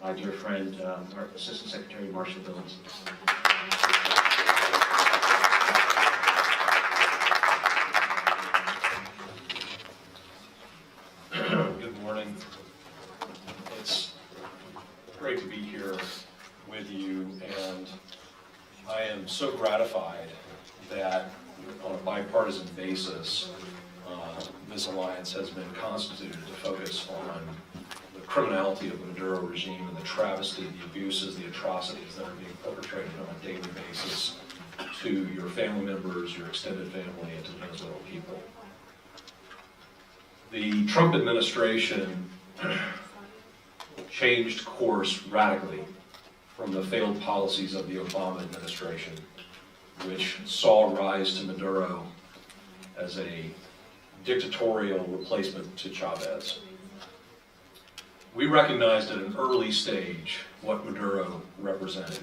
my dear friend, our Assistant Secretary Marshall Billingslea. Good morning. It's great to be here with you, and I am so gratified that on a bipartisan basis, this alliance has been constituted to focus on the criminality of the Maduro regime and the travesty, the abuses, the atrocities that are being perpetrated on a daily basis to your family members, your extended family, and to the Venezuelan people. The Trump administration changed course radically from the failed policies of the Obama administration, which saw a rise to Maduro as a dictatorial replacement to Chavez. We recognized at an early stage what Maduro represented,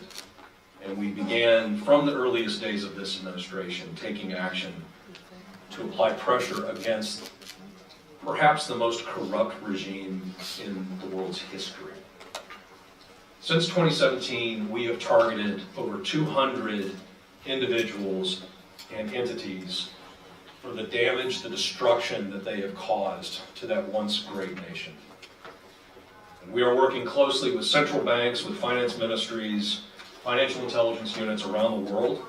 and we began from the earliest days of this administration taking action to apply pressure against perhaps the most corrupt regime in the world's history. Since 2017, we have targeted over 200 individuals and entities for the damage, the destruction that they have caused to that once great nation. And we are working closely with central banks, with finance ministries, financial intelligence units around the world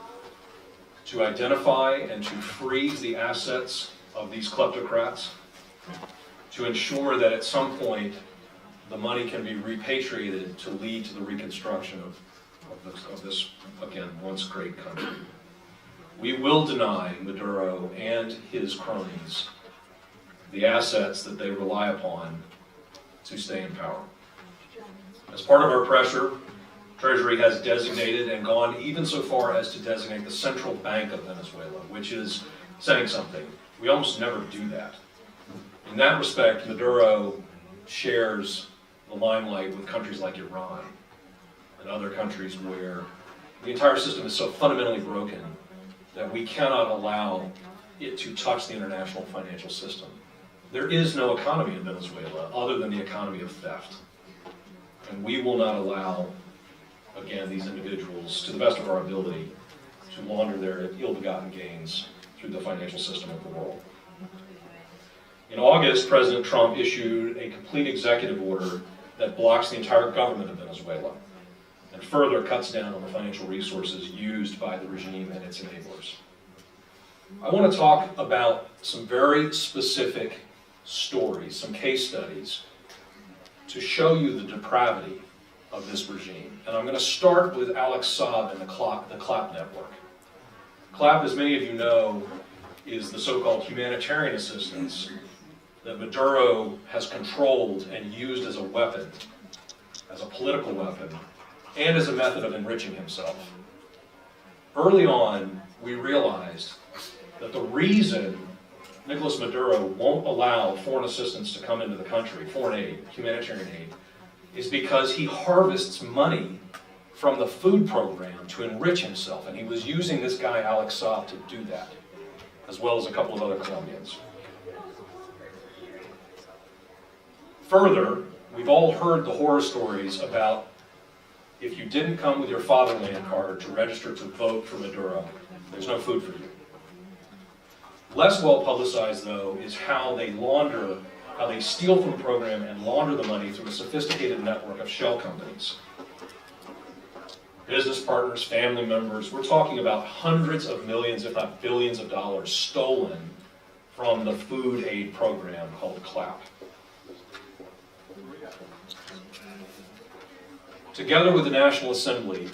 to identify and to freeze the assets of these kleptocrats, to ensure that at some point the money can be repatriated to lead to the reconstruction of this, again, once great country. We will deny Maduro and his cronies the assets that they rely upon to stay in power. As part of our pressure, Treasury has designated and gone even so far as to designate the Central Bank of Venezuela, which is saying something. We almost never do that. In that respect, Maduro shares the limelight with countries like Iran and other countries where the entire system is so fundamentally broken that we cannot allow it to touch the international financial system. There is no economy in Venezuela other than the economy of theft. And we will not allow, again, these individuals, to the best of our ability, to launder their ill-begotten gains through the financial system of the world. In August, President Trump issued a complete executive order that blocks the entire government of Venezuela and further cuts down on the financial resources used by the regime and its enablers. I want to talk about some very specific stories, some case studies, to show you the depravity of this regime. And I'm going to start with Alex Saab and the CLAP network. CLAP, as many of you know, is the so-called humanitarian assistance that Maduro has controlled and used as a weapon, as a political weapon, and as a method of enriching himself. Early on, we realized that the reason Nicolas Maduro won't allow foreign assistance to come into the country, foreign aid, humanitarian aid, is because he harvests money from the food program to enrich himself. And he was using this guy, Alex Saab, to do that, as well as a couple of other Colombians. Further, we've all heard the horror stories about if you didn't come with your fatherland card to register to vote for Maduro, there's no food for you. Less well publicized, though, is how they steal from the program and launder the money through a sophisticated network of shell companies. Business partners, family members, we're talking about hundreds of millions, if not billions of dollars stolen from the food aid program called CLAP. Together with the National Assembly,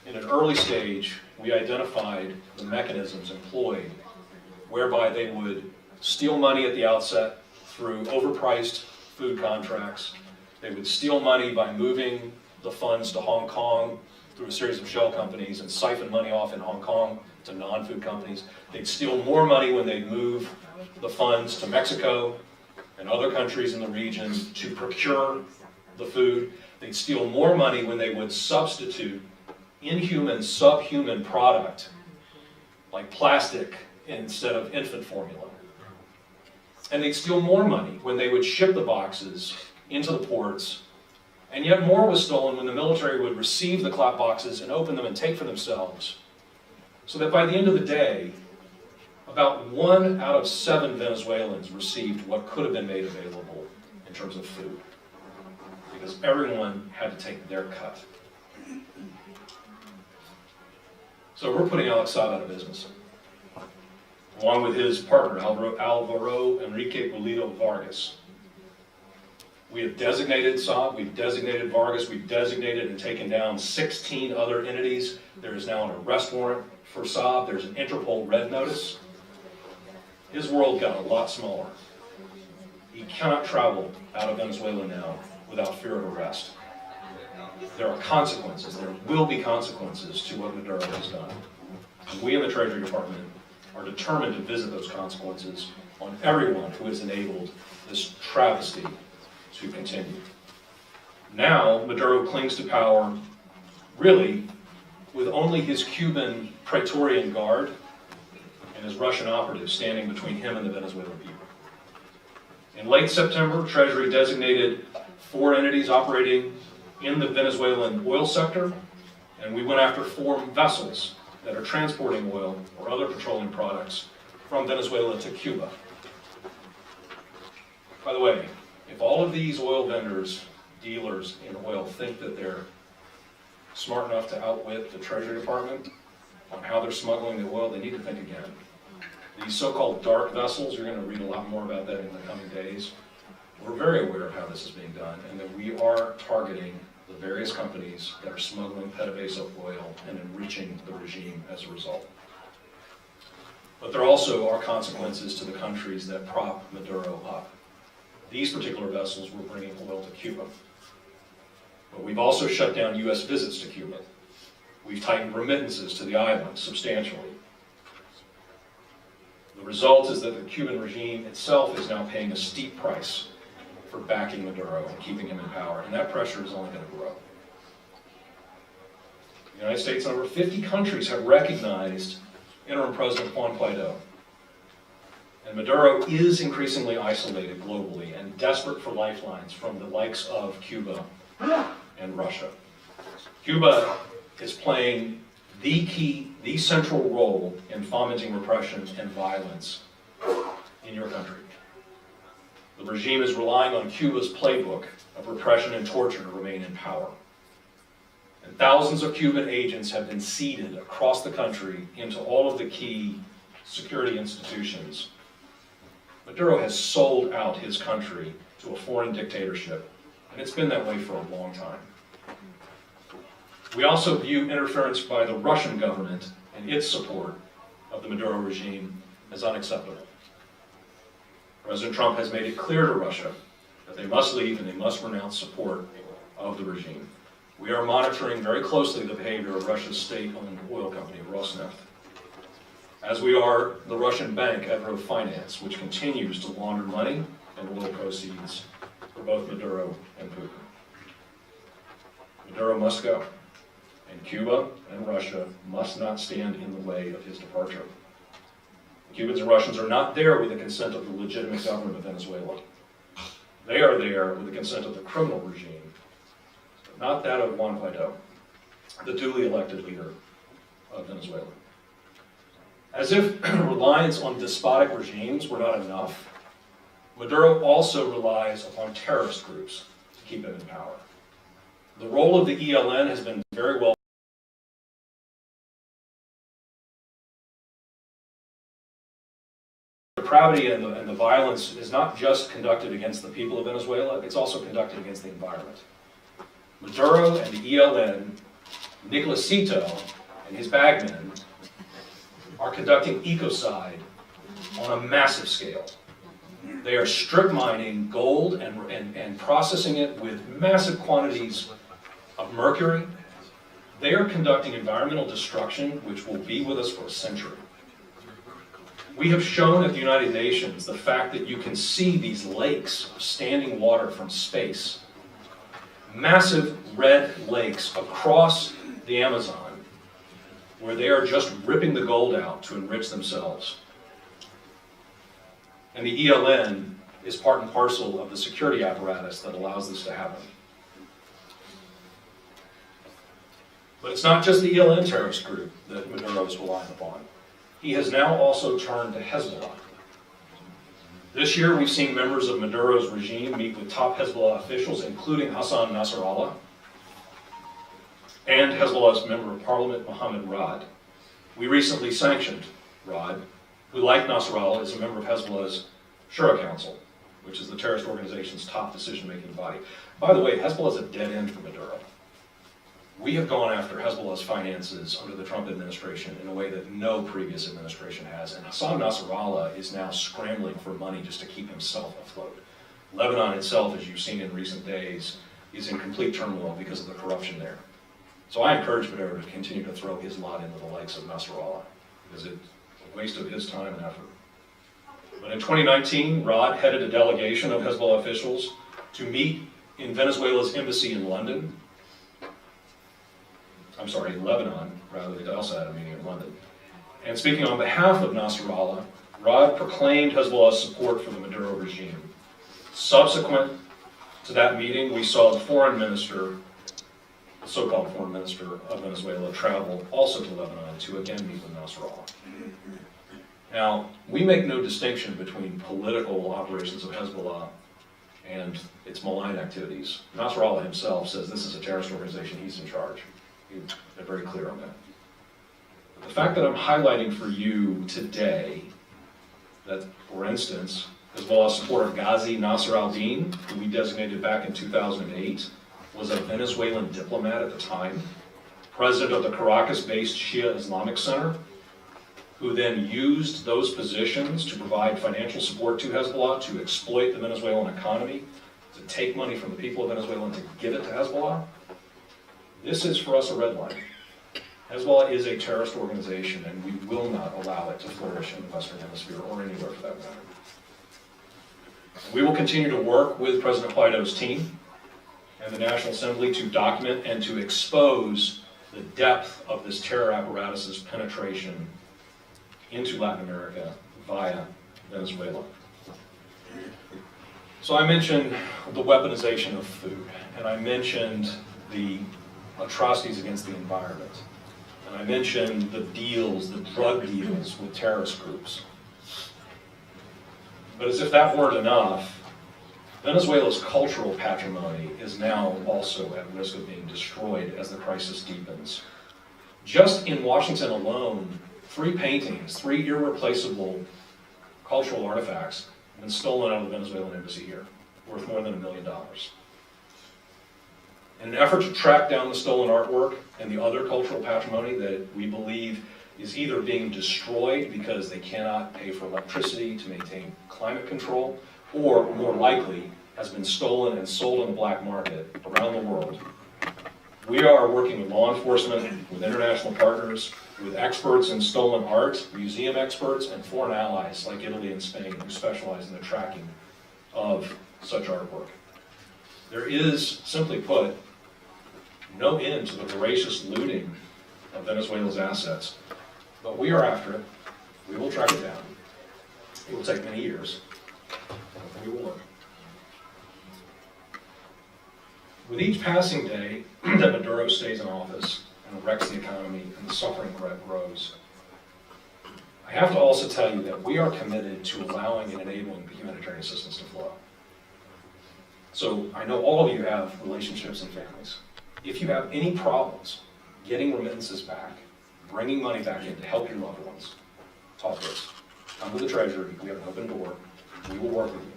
in an early stage, we identified the mechanisms employed whereby they would steal money at the outset through overpriced food contracts. They would steal money by moving the funds to Hong Kong through a series of shell companies and siphon money off in Hong Kong to non-food companies. They'd steal more money when they'd move the funds to Mexico and other countries in the region to procure the food. They'd steal more money when they would substitute inhuman, subhuman product like plastic instead of infant formula. And they'd steal more money when they would ship the boxes into the ports And yet more was stolen when the military would receive the clap boxes and open them and take for themselves. So that by the end of the day, about 1 out of 7 Venezuelans received what could have been made available in terms of food, because everyone had to take their cut. So we're putting Alex Saab out of business, along with his partner, Alvaro Enrique Pulido Vargas. We have designated Saab, we've designated Vargas, we've designated and taken down 16 other entities. There is now an arrest warrant for Saab. There's an Interpol red notice. His world got a lot smaller. He cannot travel out of Venezuela now without fear of arrest. There are consequences, there will be consequences to what Maduro has done. And we in the Treasury Department are determined to visit those consequences on everyone who has enabled this travesty to continue. Now, Maduro clings to power, really, with only his Cuban Praetorian Guard and his Russian operatives standing between him and the Venezuelan people. In late September, Treasury designated 4 entities operating in the Venezuelan oil sector, and we went after 4 vessels that are transporting oil or other petroleum products from Venezuela to Cuba. By the way, if all of these oil vendors, dealers in oil, think that they're smart enough to outwit the Treasury Department on how they're smuggling the oil, they need to think again. These so-called dark vessels, you're going to read a lot more about that in the coming days. We're very aware of how this is being done, and that we are targeting the various companies that are smuggling PDVSA oil and enriching the regime as a result. But there also are consequences to the countries that prop Maduro up. These particular vessels were bringing oil to Cuba. But we've also shut down U.S. visits to Cuba. We've tightened remittances to the island substantially. The result is that the Cuban regime itself is now paying a steep price for backing Maduro and keeping him in power, and that pressure is only going to grow. The United States and over 50 countries have recognized interim President Juan Guaido. And Maduro is increasingly isolated globally and desperate for lifelines from the likes of Cuba and Russia. Cuba is playing the central role in fomenting repression and violence in your country. The regime is relying on Cuba's playbook of repression and torture to remain in power. And thousands of Cuban agents have been seeded across the country into all of the key security institutions. Maduro has sold out his country to a foreign dictatorship, and it's been that way for a long time. We also view interference by the Russian government and its support of the Maduro regime as unacceptable. President Trump has made it clear to Russia that they must leave and they must renounce support of the regime. We are monitoring very closely the behavior of Russia's state-owned oil company, Rosneft, as we are the Russian bank Evro Finance, which continues to launder money and oil proceeds for both Maduro and Putin. Maduro must go, and Cuba and Russia must not stand in the way of his departure. Cubans and Russians are not there with the consent of the legitimate government of Venezuela. They are there with the consent of the criminal regime, but not that of Juan Guaido, the duly elected leader of Venezuela. As if reliance on despotic regimes were not enough, Maduro also relies upon terrorist groups to keep him in power. The role of the ELN has been very well. The depravity and the violence is not just conducted against the people of Venezuela, it's also conducted against the environment. Maduro and the ELN, Nicolásito and his bagmen, are conducting ecocide on a massive scale. They are strip mining gold and processing it with massive quantities of mercury. They are conducting environmental destruction which will be with us for a century. We have shown at the United Nations the fact that you can see these lakes of standing water from space, massive red lakes across the Amazon, where they are just ripping the gold out to enrich themselves. And the ELN is part and parcel of the security apparatus that allows this to happen. But it's not just the ELN terrorist group that Maduro is relying upon. He has now also turned to Hezbollah. This year, we've seen members of Maduro's regime meet with top Hezbollah officials, including Hassan Nasrallah and Hezbollah's member of parliament, Mohammed Rad. We recently sanctioned Rad, who, like Nasrallah, is a member of Hezbollah's Shura Council, which is the terrorist organization's top decision-making body. By the way, Hezbollah is a dead end for Maduro. We have gone after Hezbollah's finances under the Trump administration in a way that no previous administration has, and Hassan Nasrallah is now scrambling for money just to keep himself afloat. Lebanon itself, as you've seen in recent days, is in complete turmoil because of the corruption there. So I encourage Maduro to continue to throw his lot into the likes of Nasrallah, because it's a waste of his time and effort. But in 2019, Rad headed a delegation of Hezbollah officials to meet in Venezuela's embassy in Lebanon, rather. They also had a meeting in London. And speaking on behalf of Nasrallah, Rad proclaimed Hezbollah's support for the Maduro regime. Subsequent to that meeting, we saw the foreign minister, the so-called foreign minister of Venezuela, travel also to Lebanon to again meet with Nasrallah. Now, we make no distinction between political operations of Hezbollah and its malign activities. Nasrallah himself says this is a terrorist organization, he's in charge. They're very clear on that. The fact that I'm highlighting for you today that, for instance, Hezbollah's supporter Ghazi Nasser al-Din, who we designated back in 2008, was a Venezuelan diplomat at the time, president of the Caracas-based Shia Islamic Center, who then used those positions to provide financial support to Hezbollah, to exploit the Venezuelan economy, to take money from the people of Venezuela and to give it to Hezbollah. This is, for us, a red line. Hezbollah is a terrorist organization, and we will not allow it to flourish in the Western Hemisphere or anywhere for that matter. We will continue to work with President Guaido's team and the National Assembly to document and to expose the depth of this terror apparatus's penetration into Latin America via Venezuela. So I mentioned the weaponization of food, and I mentioned the atrocities against the environment. And I mentioned the deals, the drug deals with terrorist groups. But as if that weren't enough, Venezuela's cultural patrimony is now also at risk of being destroyed as the crisis deepens. Just in Washington alone, 3 paintings, 3 irreplaceable cultural artifacts have been stolen out of the Venezuelan embassy here, worth more than $1 million. In an effort to track down the stolen artwork and the other cultural patrimony that we believe is either being destroyed because they cannot pay for electricity to maintain climate control, or more likely has been stolen and sold on the black market around the world, we are working with law enforcement, with international partners, with experts in stolen art, museum experts, and foreign allies like Italy and Spain who specialize in the tracking of such artwork. There is, simply put, no end to the voracious looting of Venezuela's assets, but we are after it. We will track it down. It will take many years, but we will work. With each passing day that Maduro stays in office and wrecks the economy and the suffering grows, I have to also tell you that we are committed to allowing and enabling the humanitarian assistance to flow. So I know all of you have relationships and families. If you have any problems getting remittances back, bringing money back in to help your loved ones, talk to us. Come to the Treasury. We have an open door. We will work with you.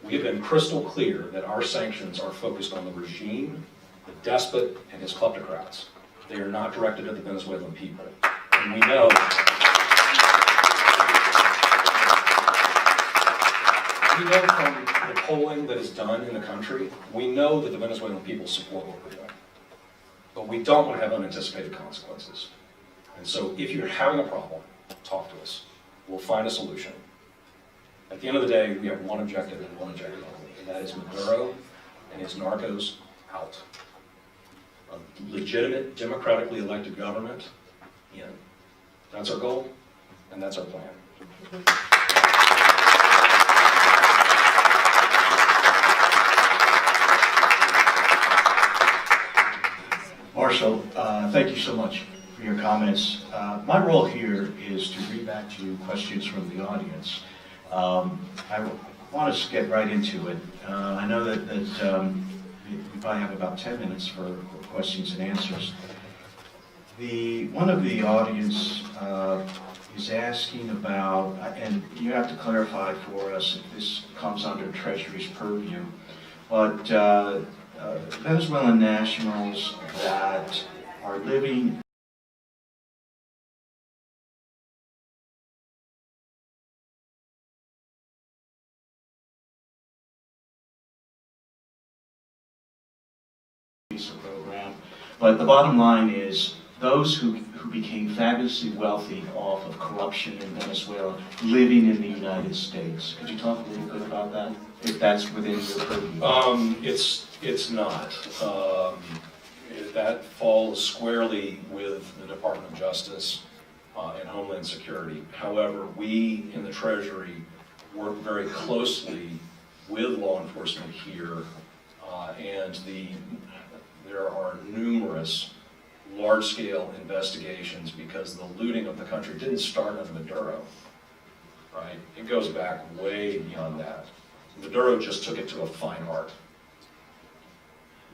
We have been crystal clear that our sanctions are focused on the regime, the despot, and his kleptocrats. They are not directed at the Venezuelan people. And we know from the polling that is done in the country, we know that the Venezuelan people support what we're doing. But we don't want to have unanticipated consequences. And so if you're having a problem, talk to us. We'll find a solution. At the end of the day, we have one objective and one objective only, and that is Maduro and his narcos out. A legitimate, democratically elected government in. That's our goal, and that's our plan. Marshall, thank you so much for your comments. My role here is to read back to you questions from the audience. I want us to get right into it. I know that you probably have about 10 minutes for questions and answers. One of the audience is asking about, and you have to clarify for us if this comes under Treasury's purview, but Venezuelan nationals that are living program, but the bottom line is those who became fabulously wealthy off of corruption in Venezuela living in the United States. Could you talk a little bit about that, if that's within your purview? It's not. That falls squarely with the Department of Justice and Homeland Security. However, we in the Treasury work very closely with law enforcement here, and there are numerous large-scale investigations because the looting of the country didn't start under Maduro, right? It goes back way beyond that. Maduro just took it to a fine art.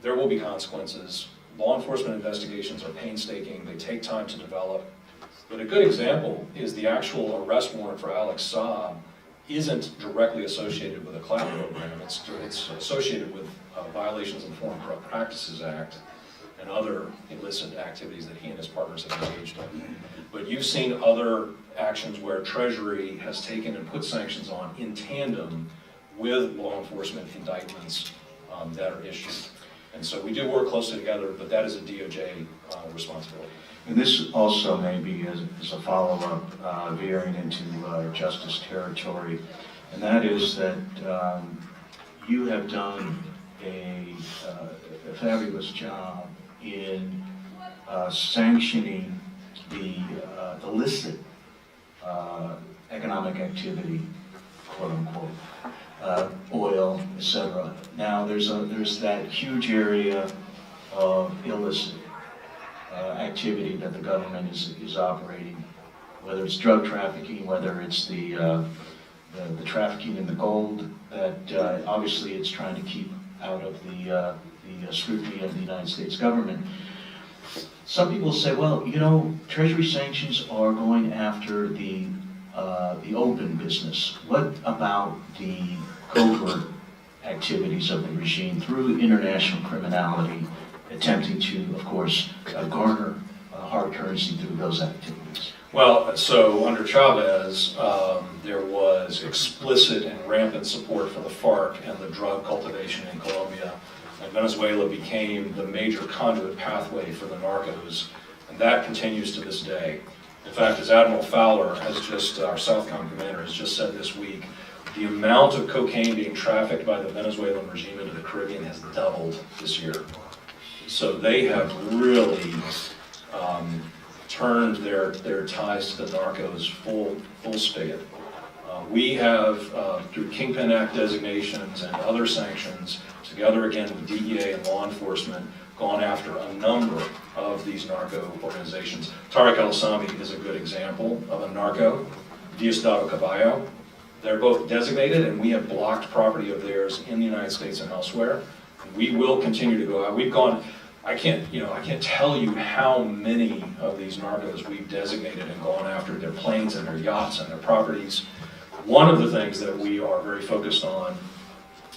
There will be consequences. Law enforcement investigations are painstaking. They take time to develop. But a good example is the actual arrest warrant for Alex Saab isn't directly associated with a CLAP program. It's associated with violations of the Foreign Corrupt Practices Act and other illicit activities that he and his partners have engaged in. But you've seen other actions where Treasury has taken and put sanctions on in tandem with law enforcement indictments that are issued. And so we do work closely together, but that is a DOJ responsibility. And this also may be as a follow-up veering into justice territory, and that is that you have done a fabulous job in sanctioning the illicit economic activity, quote unquote, oil, etc. Now there's that huge area of illicit activity that the government is operating, whether it's drug trafficking, whether it's the trafficking in the gold that obviously it's trying to keep out of the scrutiny of the United States government. Some people say, well, you know, Treasury sanctions are going after the open business. What about the covert activities of the regime through international criminality, attempting to, of course, garner hard currency through those activities? Well, so under Chavez, there was explicit and rampant support for the FARC and the drug cultivation in Colombia. And Venezuela became the major conduit pathway for the narcos, and that continues to this day. In fact, as Admiral Fowler has just, our Southcom commander has just said this week, the amount of cocaine being trafficked by the Venezuelan regime into the Caribbean has doubled this year. So they have really turned their ties to the narcos full spigot. We have, through Kingpin Act designations and other sanctions, together again with DEA and law enforcement, gone after a number of these narco organizations. Tariq al-Sami is a good example of a narco. Diaz-Balart. They're both designated, and we have blocked property of theirs in the United States and elsewhere. We will continue to go out. We've gone. I can't tell you how many of these narcos we've designated and gone after their planes and their yachts and their properties. One of the things that we are very focused on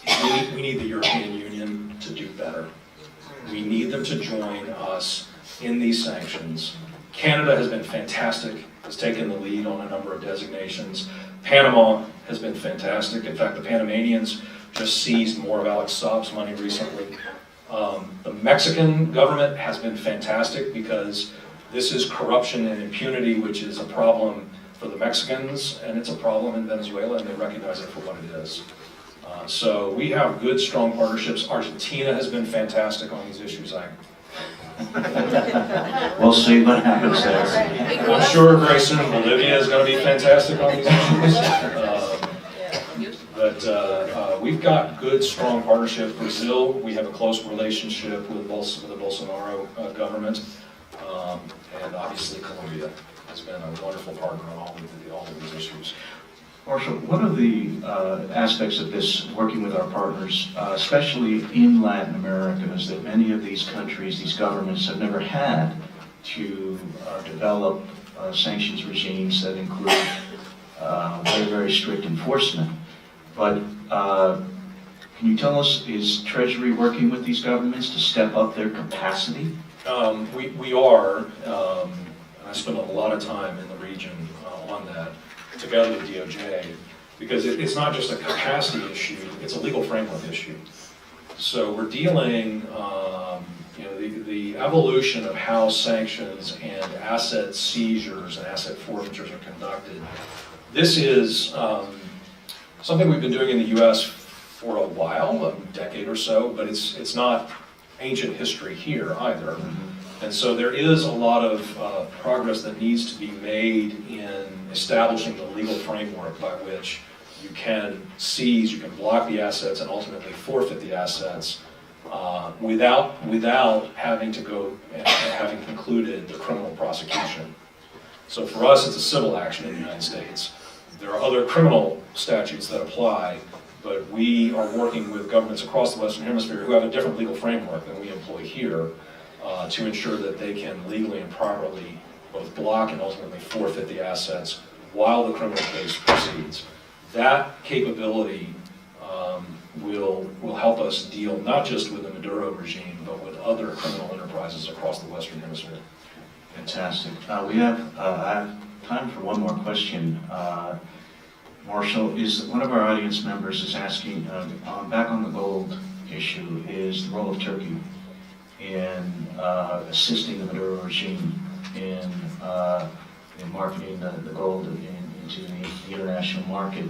is we need the European Union to do better. We need them to join us in these sanctions. Canada has been fantastic, has taken the lead on a number of designations. Panama has been fantastic. In fact, the Panamanians just seized more of Alex Saab's money recently. The Mexican government has been fantastic because this is corruption and impunity, which is a problem for the Mexicans, and it's a problem in Venezuela, and they recognize it for what it is. So we have good, strong partnerships. Argentina has been fantastic on these issues. We'll see what happens there. I'm sure very soon Bolivia is going to be fantastic on these issues. But we've got good, strong partnership. Brazil, we have a close relationship with the Bolsonaro government, and obviously Colombia has been a wonderful partner on all of these issues. Marshall, one of the aspects of this, working with our partners, especially in Latin America, is that many of these countries, these governments, have never had to develop sanctions regimes that include very, very strict enforcement. But can you tell us, is Treasury working with these governments to step up their capacity? We are. I spend a lot of time in the region on that, together with DOJ, because it's not just a capacity issue, it's a legal framework issue. So we're dealing, the evolution of how sanctions and asset seizures and asset forfeitures are conducted. This is something we've been doing in the U.S. for a while, a decade or so, but it's not ancient history here either. And so there is a lot of progress that needs to be made in establishing the legal framework by which you can seize, you can block the assets, and ultimately forfeit the assets without having to go and having concluded the criminal prosecution. So for us, it's a civil action in the United States. There are other criminal statutes that apply, but we are working with governments across the Western Hemisphere who have a different legal framework than we employ here to ensure that they can legally and properly both block and ultimately forfeit the assets while the criminal case proceeds. That capability will help us deal not just with the Maduro regime, but with other criminal enterprises across the Western Hemisphere. Fantastic. We have time for one more question. Marshall, is one of our audience members is asking, back on the gold issue, is the role of Turkey in assisting the Maduro regime in marketing the gold into the international market.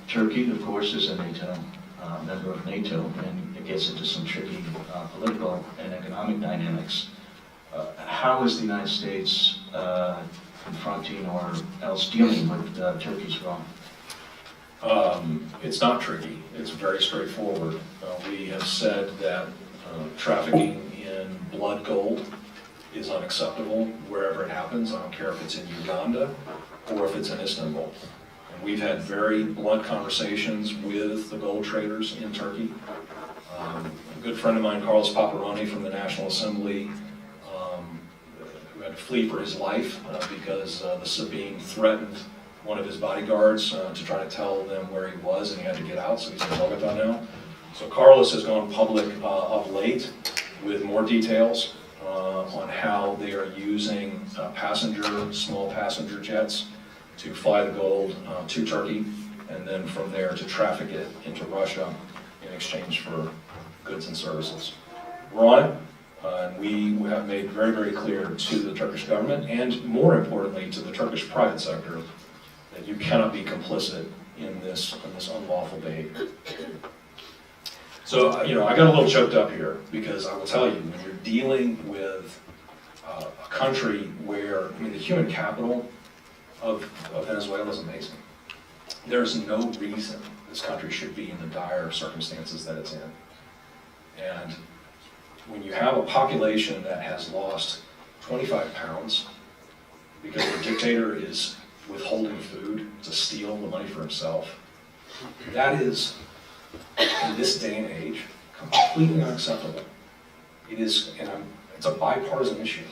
Turkey, of course, is a NATO member of NATO, and it gets into some tricky political and economic dynamics. How is the United States confronting or else dealing with Turkey's role? It's not tricky. It's very straightforward. We have said that trafficking in blood gold is unacceptable wherever it happens. I don't care if it's in Uganda or if it's in Istanbul. And we've had very blunt conversations with the gold traders in Turkey. A good friend of mine, Carlos Paparoni from the National Assembly, who had to flee for his life because the Sabine threatened one of his bodyguards to try to tell them where he was, and he had to get out, so he's in Bogota now. So Carlos has gone public of late with more details on how they are using small passenger jets to fly the gold to Turkey, and then from there to traffic it into Russia in exchange for goods and services. We're on it, and we have made very, very clear to the Turkish government, and more importantly to the Turkish private sector, that you cannot be complicit in this unlawful behavior. So, I got a little choked up here because I will tell you, when you're dealing with a country where, the human capital of Venezuela is amazing. There's no reason this country should be in the dire circumstances that it's in. And when you have a population that has lost 25 pounds because the dictator is withholding food to steal the money for himself, that is, in this day and age, completely unacceptable. It is, and it's a bipartisan issue.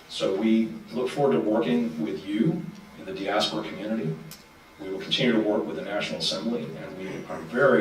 So we look forward to working with you in the diaspora community. We will continue to work with the National Assembly, and we are very